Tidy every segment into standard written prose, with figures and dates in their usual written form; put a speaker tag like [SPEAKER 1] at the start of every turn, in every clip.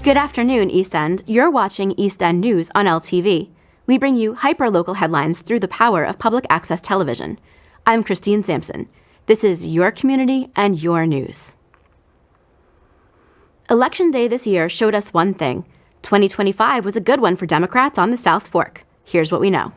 [SPEAKER 1] Good afternoon, East End. You're watching East End News on LTV. We bring you hyper-local headlines through the power of public access television. I'm Christine Sampson. This is your community and your news. Election day this year showed us one thing. 2025 was a good one for Democrats on the South Fork. Here's what we know.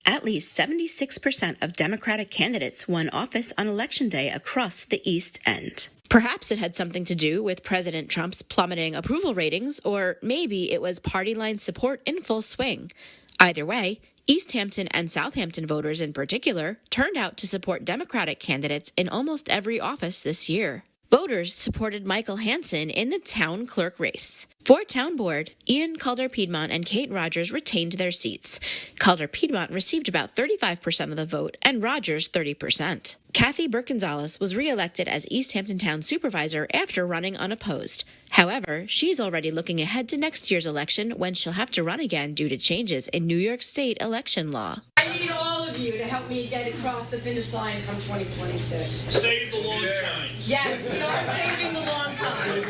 [SPEAKER 2] At least 76% of Democratic candidates won office on Election Day across the East End. Perhaps it had something to do with President Trump's plummeting approval ratings, or maybe it was party line support in full swing. Either way, East Hampton and Southampton voters in particular turned out to support Democratic candidates in almost every office this year. Voters supported Michael Hansen in the town clerk race. For Town Board, Ian Calder-Piedmont and Kate Rogers retained their seats. Calder-Piedmont received about 35% of the vote and Rogers 30%. Kathy Burke-Gonzalez was re-elected as East Hampton Town Supervisor after running unopposed. However, she's already looking ahead to next year's election when she'll have to run again due to changes in New York State election law.
[SPEAKER 3] I need all of you to help me get across the finish line come 2026.
[SPEAKER 4] Save the lawn signs.
[SPEAKER 3] Yes, we are saving the lawn signs.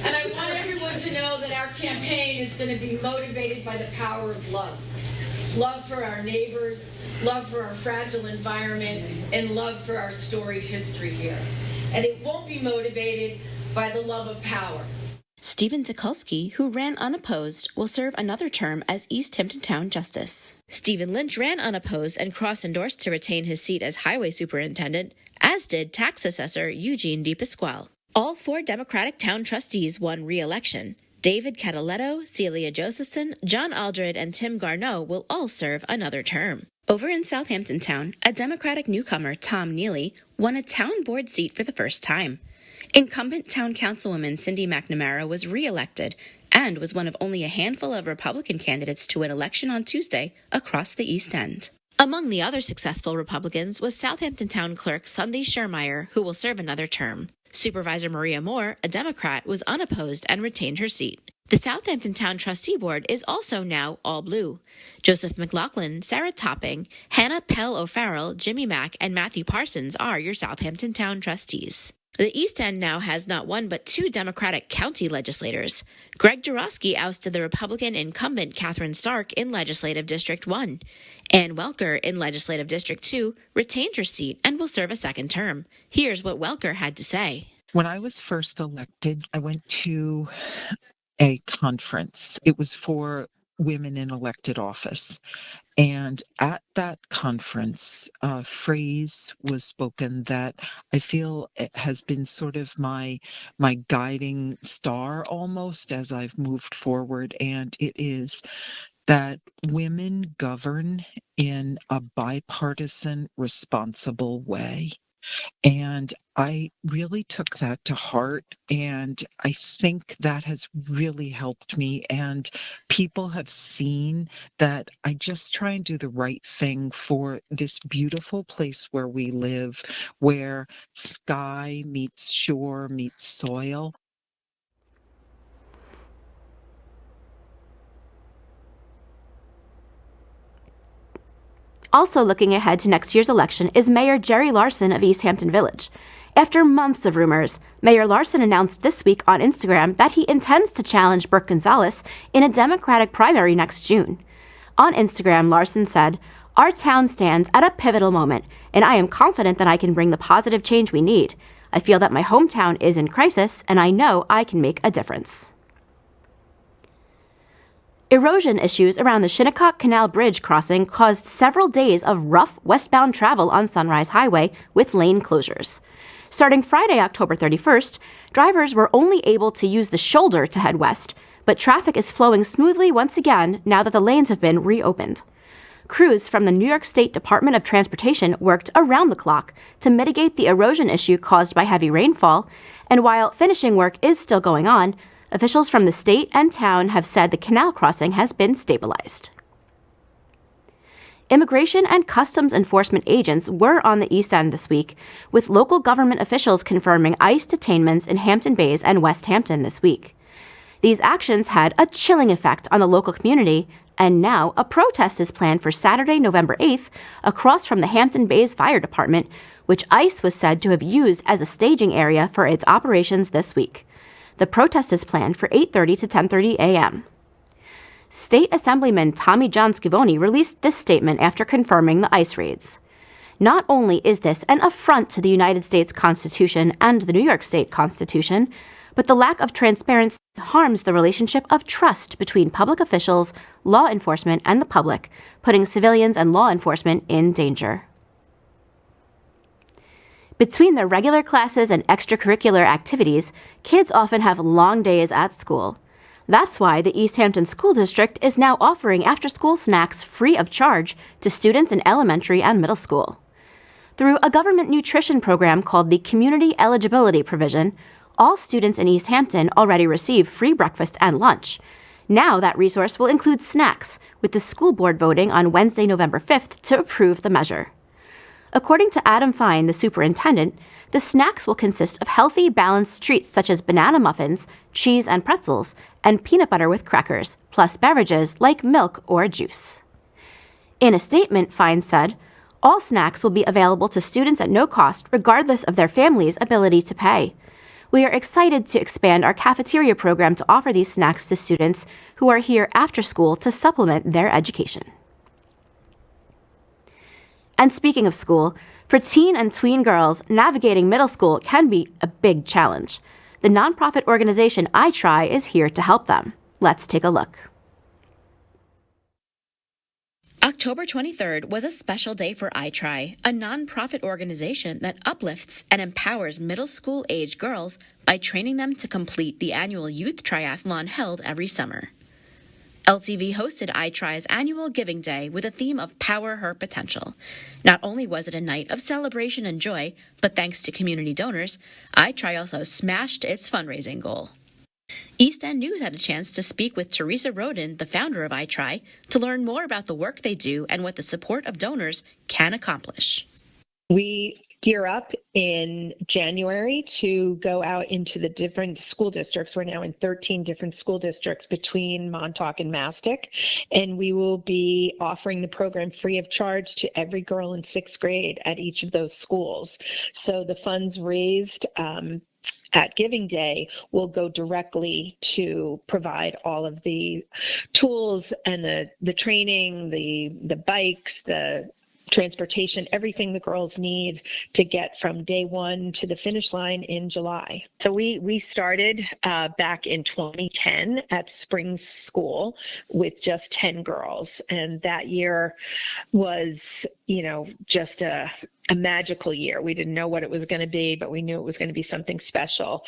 [SPEAKER 3] And I want everyone to know that our campaign is going to be motivated by the power of love. Love for our neighbors, love for our fragile environment, and love for our storied history here. And it won't be motivated by the love of power.
[SPEAKER 2] Stephen Tukulski, who ran unopposed, will serve another term as East Hampton Town Justice. Stephen Lynch ran unopposed and cross-endorsed to retain his seat as Highway Superintendent, as did Tax Assessor Eugene DePasquale. All 4 Democratic town trustees won re-election. David Cataletto, Celia Josephson, John Aldred, and Tim Garneau will all serve another term. Over in Southampton Town, a Democratic newcomer, Tom Neely, won a town board seat for the first time. Incumbent town councilwoman Cindy McNamara was re-elected and was one of only a handful of Republican candidates to win election on Tuesday across the East End. Among the other successful Republicans was Southampton Town Clerk Sunday Schermeyer, who will serve another term. Supervisor Maria Moore, a Democrat, was unopposed and retained her seat. The Southampton Town Trustee Board is also now all blue. Joseph McLaughlin, Sarah Topping, Hannah Pell O'Farrell, Jimmy Mack, and Matthew Parsons are your Southampton Town trustees. The East End now has not one but 2 Democratic county legislators. Greg Jurowski ousted the Republican incumbent Catherine Stark in Legislative District 1. Ann Welker in Legislative District 2 retained her seat and will serve a second term. Here's what Welker had to say.
[SPEAKER 5] When I was first elected, I went to a conference. It was for women in elected office. And at that conference, a phrase was spoken that I feel it has been sort of my guiding star almost as I've moved forward. And it is that women govern in a bipartisan, responsible way. And I really took that to heart, and I think that has really helped me. And people have seen that I just try and do the right thing for this beautiful place where we live, where sky meets shore meets soil.
[SPEAKER 1] Also looking ahead to next year's election is Mayor Jerry Larson of East Hampton Village. After months of rumors, Mayor Larson announced this week on Instagram that he intends to challenge Burke-Gonzalez in a Democratic primary next June. On Instagram, Larson said, "Our town stands at a pivotal moment, and I am confident that I can bring the positive change we need. I feel that my hometown is in crisis, and I know I can make a difference." Erosion issues around the Shinnecock Canal Bridge crossing caused several days of rough westbound travel on Sunrise Highway with lane closures. Starting Friday, October 31st, drivers were only able to use the shoulder to head west, but traffic is flowing smoothly once again now that the lanes have been reopened. Crews from the New York State Department of Transportation worked around the clock to mitigate the erosion issue caused by heavy rainfall, and while finishing work is still going on, officials from the state and town have said the canal crossing has been stabilized. Immigration and Customs Enforcement agents were on the East End this week, with local government officials confirming ICE detainments in Hampton Bays and Westhampton this week. These actions had a chilling effect on the local community And now a protest is planned for Saturday, November 8th, across from the Hampton Bays Fire Department, which ICE was said to have used as a staging area for its operations this week. The protest is planned for 8:30 to 10:30 a.m. State Assemblyman Tommy John Scavone released this statement after confirming the ICE raids. Not only is this an affront to the United States Constitution and the New York State Constitution, but the lack of transparency harms the relationship of trust between public officials, law enforcement, and the public, putting civilians and law enforcement in danger. Between their regular classes and extracurricular activities, kids often have long days at school. That's why the East Hampton School District is now offering after-school snacks free of charge to students in elementary and middle school. Through a government nutrition program called the Community Eligibility Provision, all students in East Hampton already receive free breakfast and lunch. Now that resource will include snacks, with the school board voting on Wednesday, November 5th to approve the measure. According to Adam Fine, the superintendent, the snacks will consist of healthy, balanced treats such as banana muffins, cheese and pretzels, and peanut butter with crackers, plus beverages like milk or juice. In a statement, Fine said, "All snacks will be available to students at no cost, regardless of their family's ability to pay. We are excited to expand our cafeteria program to offer these snacks to students who are here after school to supplement their education." And speaking of school, for teen and tween girls, navigating middle school can be a big challenge. The nonprofit organization iTry is here to help them. Let's take a look.
[SPEAKER 2] October 23rd was a special day for iTry, a nonprofit organization that uplifts and empowers middle school-age girls by training them to complete the annual youth triathlon held every summer. LTV hosted iTry's annual Giving Day with a theme of Power Her Potential. Not only was it a night of celebration and joy, but thanks to community donors, iTry also smashed its fundraising goal. East End News had a chance to speak with Teresa Roden, the founder of iTry, to learn more about the work they do and what the support of donors can accomplish.
[SPEAKER 6] We gear up in January to go out into the different school districts. We're now in 13 different school districts between Montauk and Mastic, and we will be offering the program free of charge to every girl in 6th grade at each of those schools. So the funds raised at Giving Day will go directly to provide all of the tools and the training, the bikes, the transportation, everything the girls need to get from day one to the finish line in July. So we started back in 2010 at Springs School with just 10 girls. And that year was, just a magical year. We didn't know what it was going to be, but we knew it was going to be something special.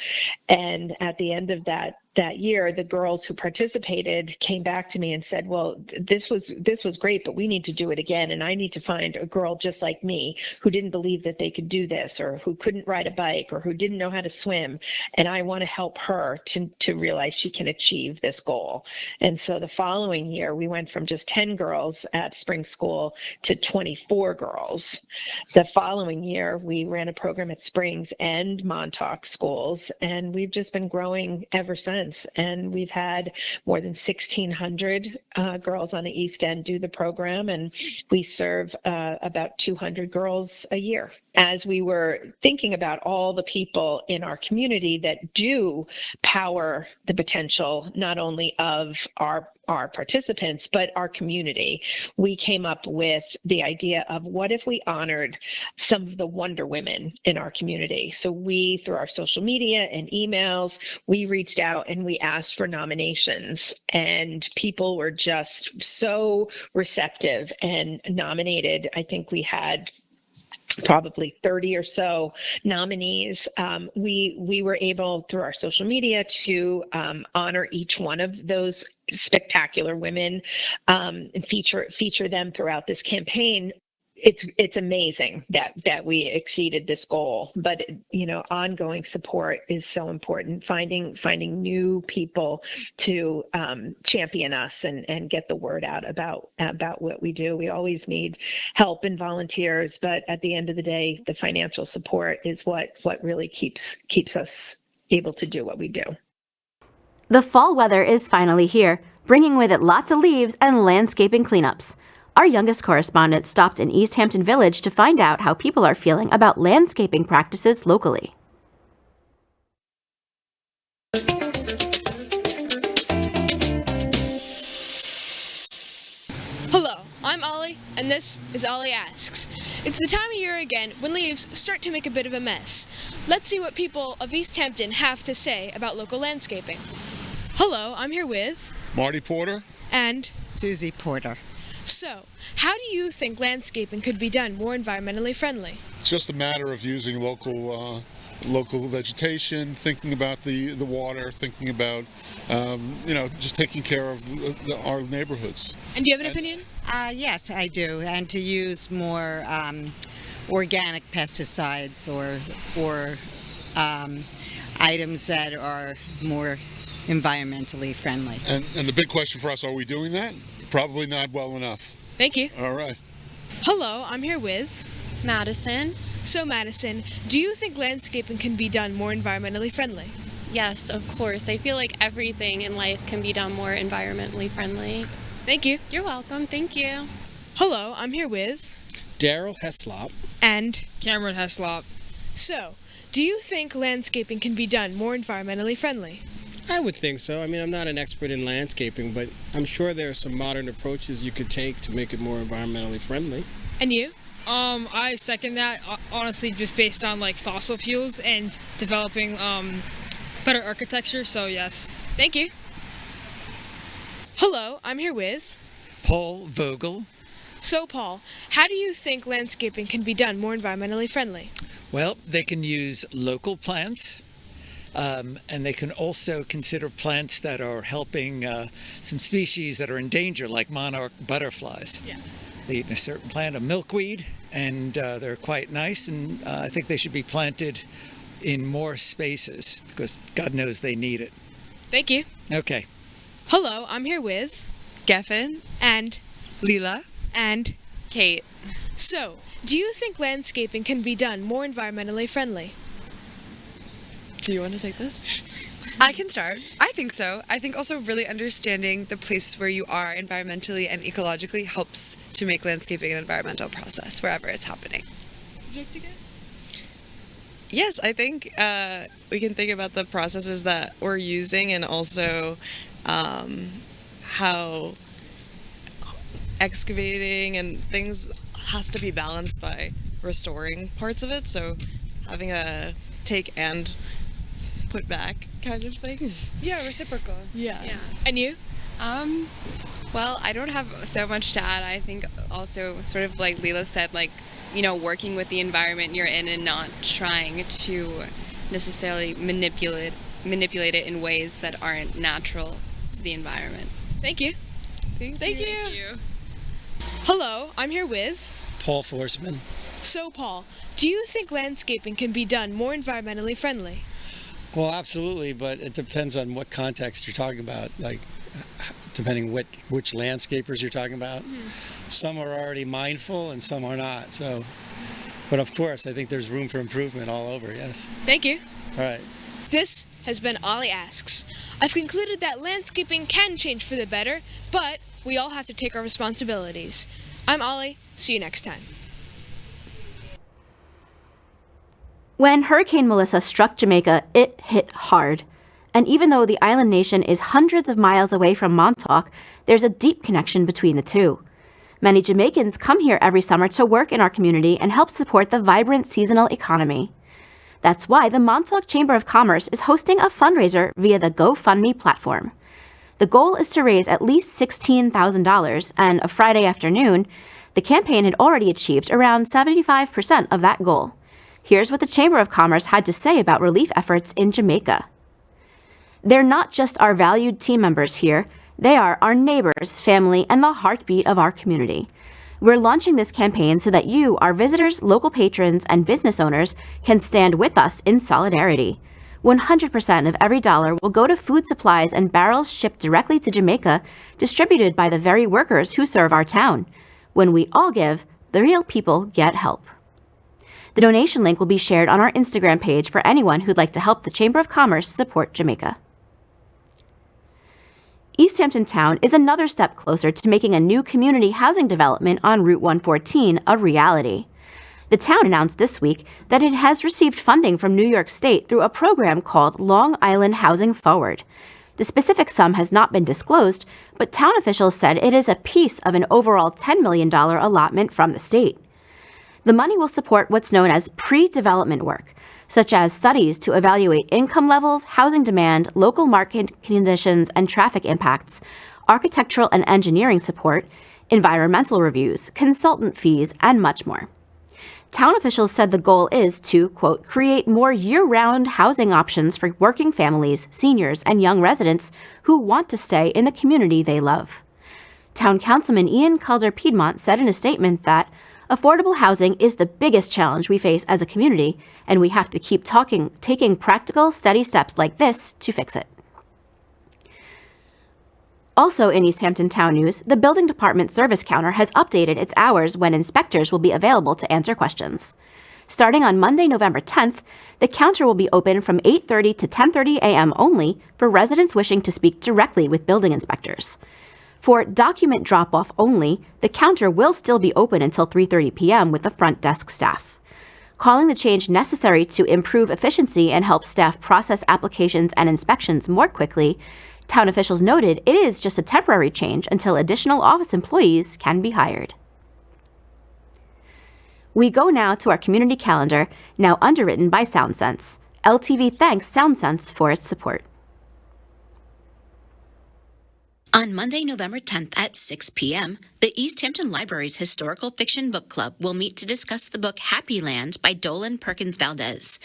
[SPEAKER 6] And at the end of that year, the girls who participated came back to me and said, "Well, this was great, but we need to do it again. And I need to find a girl just like me who didn't believe that they could do this, or who couldn't ride a bike, or who didn't know how to swim. And I want to help her to realize she can achieve this goal." And so the following year, we went from just 10 girls at Spring School to 24 girls. The following year, we ran a program at Springs and Montauk schools, and we've just been growing ever since. And we've had more than 1,600 girls on the East End do the program, and we serve about 200 girls a year. As we were thinking about all the people in our community that do power the potential, not only of our participants, but our community, we came up with the idea of what if we honored some of the Wonder Women in our community. So we, through our social media and emails, we reached out and we asked for nominations, and people were just so receptive and nominated. I think we had probably 30 or so nominees. We were able, through our social media, to honor each one of those spectacular women and feature them throughout this campaign. It's amazing that we exceeded this goal, but ongoing support is so important. Finding new people to champion us and get the word out about what we do. We always need help and volunteers, but at the end of the day, the financial support is what really keeps us able to do what we do.
[SPEAKER 1] The fall weather is finally here, bringing with it lots of leaves and landscaping cleanups. Our youngest correspondent stopped in East Hampton Village to find out how people are feeling about landscaping practices locally.
[SPEAKER 7] Hello, I'm Ollie, and this is Ollie Asks. It's the time of year again when leaves start to make a bit of a mess. Let's see what people of East Hampton have to say about local landscaping. Hello, I'm here with...
[SPEAKER 4] Marty Porter?
[SPEAKER 7] And...
[SPEAKER 8] Susie Porter.
[SPEAKER 7] So, how do you think landscaping could be done more environmentally friendly?
[SPEAKER 4] It's just a matter of using local vegetation, thinking about the water, thinking about, just taking care of our neighborhoods.
[SPEAKER 7] And do you have an opinion?
[SPEAKER 8] Yes, I do. And to use more organic pesticides or items that are more environmentally friendly.
[SPEAKER 4] And the big question for us, are we doing that? Probably not well enough.
[SPEAKER 7] Thank you.
[SPEAKER 4] All right.
[SPEAKER 7] Hello, I'm here with...
[SPEAKER 9] Madison.
[SPEAKER 7] So, Madison, do you think landscaping can be done more environmentally friendly?
[SPEAKER 9] Yes, of course. I feel like everything in life can be done more environmentally friendly.
[SPEAKER 7] Thank you.
[SPEAKER 9] You're welcome. Thank you.
[SPEAKER 7] Hello, I'm here with...
[SPEAKER 10] Daryl Heslop.
[SPEAKER 7] And...
[SPEAKER 11] Cameron Heslop.
[SPEAKER 7] So, do you think landscaping can be done more environmentally friendly?
[SPEAKER 10] I would think so. I mean, I'm not an expert in landscaping, but I'm sure there are some modern approaches you could take to make it more environmentally friendly.
[SPEAKER 7] And you?
[SPEAKER 11] I second that, honestly, just based on like fossil fuels and developing better architecture, so yes.
[SPEAKER 7] Thank you. Hello, I'm here with...
[SPEAKER 12] Paul Vogel.
[SPEAKER 7] So, Paul, how do you think landscaping can be done more environmentally friendly?
[SPEAKER 12] Well, they can use local plants, and they can also consider plants that are helping some species that are in danger, like monarch butterflies.
[SPEAKER 7] Yeah.
[SPEAKER 12] They eat a certain plant, a milkweed, and they're quite nice, and I think they should be planted in more spaces because God knows they need it.
[SPEAKER 7] Thank you.
[SPEAKER 12] Okay.
[SPEAKER 7] Hello, I'm here with...
[SPEAKER 13] Geffen.
[SPEAKER 7] And...
[SPEAKER 13] Leela.
[SPEAKER 7] And...
[SPEAKER 13] Kate.
[SPEAKER 7] So, do you think landscaping can be done more environmentally friendly?
[SPEAKER 13] Do you want to take this? I can start. I think so. I think also really understanding the place where you are environmentally and ecologically helps to make landscaping an environmental process wherever it's happening.
[SPEAKER 7] Project again?
[SPEAKER 13] Yes, I think we can think about the processes that we're using and also how excavating and things has to be balanced by restoring parts of it. So having a take and put back kind of thing.
[SPEAKER 7] Yeah, reciprocal.
[SPEAKER 13] Yeah.
[SPEAKER 7] And you?
[SPEAKER 14] Well, I don't have so much to add. I think also sort of like Leela said, like, working with the environment you're in and not trying to necessarily manipulate it in ways that aren't natural to the environment.
[SPEAKER 7] Thank you.
[SPEAKER 13] Thank you.
[SPEAKER 7] Hello, I'm here with...
[SPEAKER 12] Paul Forsman.
[SPEAKER 7] So, Paul, do you think landscaping can be done more environmentally friendly?
[SPEAKER 10] Well, absolutely, but it depends on what context you're talking about, like depending which landscapers you're talking about. Some are already mindful and some are not. So, but of course, I think there's room for improvement all over, yes.
[SPEAKER 7] Thank you.
[SPEAKER 10] All right.
[SPEAKER 7] This has been Ollie Asks. I've concluded that landscaping can change for the better, but we all have to take our responsibilities. I'm Ollie. See you next time.
[SPEAKER 1] When Hurricane Melissa struck Jamaica, it hit hard. And even though the island nation is hundreds of miles away from Montauk, there's a deep connection between the two. Many Jamaicans come here every summer to work in our community and help support the vibrant seasonal economy. That's why the Montauk Chamber of Commerce is hosting a fundraiser via the GoFundMe platform. The goal is to raise at least $16,000, and a Friday afternoon, the campaign had already achieved around 75% of that goal. Here's what the Chamber of Commerce had to say about relief efforts in Jamaica. They're not just our valued team members here, they are our neighbors, family, and the heartbeat of our community. We're launching this campaign so that you, our visitors, local patrons, and business owners can stand with us in solidarity. 100% of every dollar will go to food supplies and barrels shipped directly to Jamaica, distributed by the very workers who serve our town. When we all give, the real people get help. The donation link will be shared on our Instagram page for anyone who'd like to help the Chamber of Commerce support Jamaica. East Hampton Town is another step closer to making a new community housing development on Route 114 a reality. The town announced this week that it has received funding from New York State through a program called Long Island Housing Forward. The specific sum has not been disclosed, but town officials said it is a piece of an overall $10 million allotment from the state. The money will support what's known as pre-development work, such as studies to evaluate income levels, housing demand, local market conditions and traffic impacts, architectural and engineering support, environmental reviews, consultant fees, and much more. Town officials said the goal is to, quote, create more year-round housing options for working families, seniors, and young residents who want to stay in the community they love. Town Councilman Ian Calder-Piedmont said in a statement that affordable housing is the biggest challenge we face as a community, and we have to keep taking practical, steady steps like this to fix it. Also in East Hampton Town news, the building department service counter has updated its hours when inspectors will be available to answer questions. Starting on Monday, November 10th, the counter will be open from 8:30 to 10:30 a.m. only for residents wishing to speak directly with building inspectors. For document drop-off only, the counter will still be open until 3:30 p.m. with the front desk staff. Calling the change necessary to improve efficiency and help staff process applications and inspections more quickly, town officials noted it is just a temporary change until additional office employees can be hired. We go now to our community calendar, now underwritten by SoundSense. LTV thanks SoundSense for its support.
[SPEAKER 2] On Monday, November 10th at 6 p.m., the East Hampton Library's Historical Fiction Book Club will meet to discuss the book Happy Land by Dolan Perkins Valdez.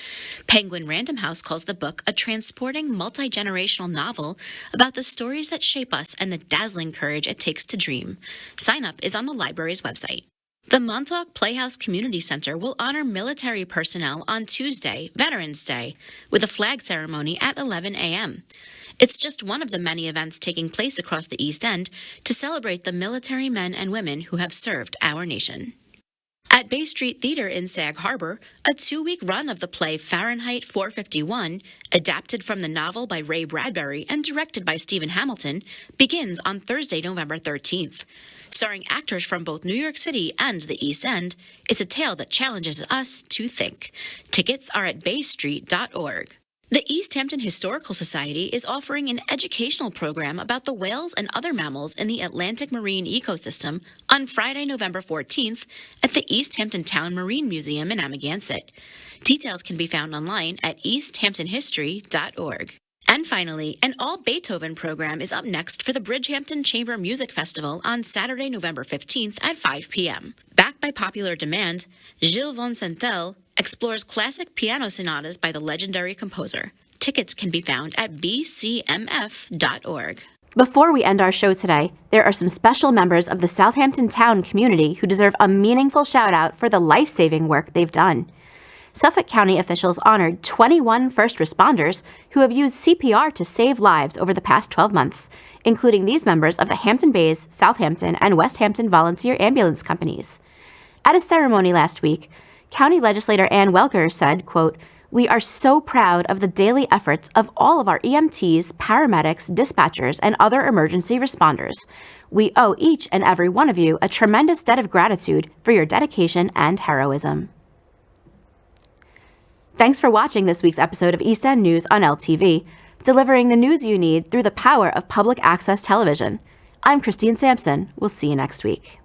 [SPEAKER 2] Penguin Random House calls the book a transporting, multi-generational novel about the stories that shape us and the dazzling courage it takes to dream. Sign-up is on the library's website. The Montauk Playhouse Community Center will honor military personnel on Tuesday, Veterans Day, with a flag ceremony at 11 a.m. It's just one of the many events taking place across the East End to celebrate the military men and women who have served our nation. At Bay Street Theater in Sag Harbor, a 2-week run of the play Fahrenheit 451, adapted from the novel by Ray Bradbury and directed by Stephen Hamilton, begins on Thursday, November 13th. Starring actors from both New York City and the East End, it's a tale that challenges us to think. Tickets are at baystreet.org. The East Hampton Historical Society is offering an educational program about the whales and other mammals in the Atlantic marine ecosystem on Friday, November 14th at the East Hampton Town Marine Museum in Amagansett. Details can be found online at easthamptonhistory.org. And finally, an all-Beethoven program is up next for the Bridgehampton Chamber Music Festival on Saturday, November 15th at 5 p.m. Backed by popular demand, Gilles Vincentiel explores classic piano sonatas by the legendary composer. Tickets can be found at bcmf.org.
[SPEAKER 1] Before we end our show today, there are some special members of the Southampton Town community who deserve a meaningful shout-out for the life-saving work they've done. Suffolk County officials honored 21 first responders who have used CPR to save lives over the past 12 months, including these members of the Hampton Bays, Southampton, and Westhampton volunteer ambulance companies. At a ceremony last week, County Legislator Ann Welker said, quote, "We are so proud of the daily efforts of all of our EMTs, paramedics, dispatchers, and other emergency responders. We owe each and every one of you a tremendous debt of gratitude for your dedication and heroism." Thanks for watching this week's episode of East End News on LTV, delivering the news you need through the power of public access television. I'm Christine Sampson. We'll see you next week.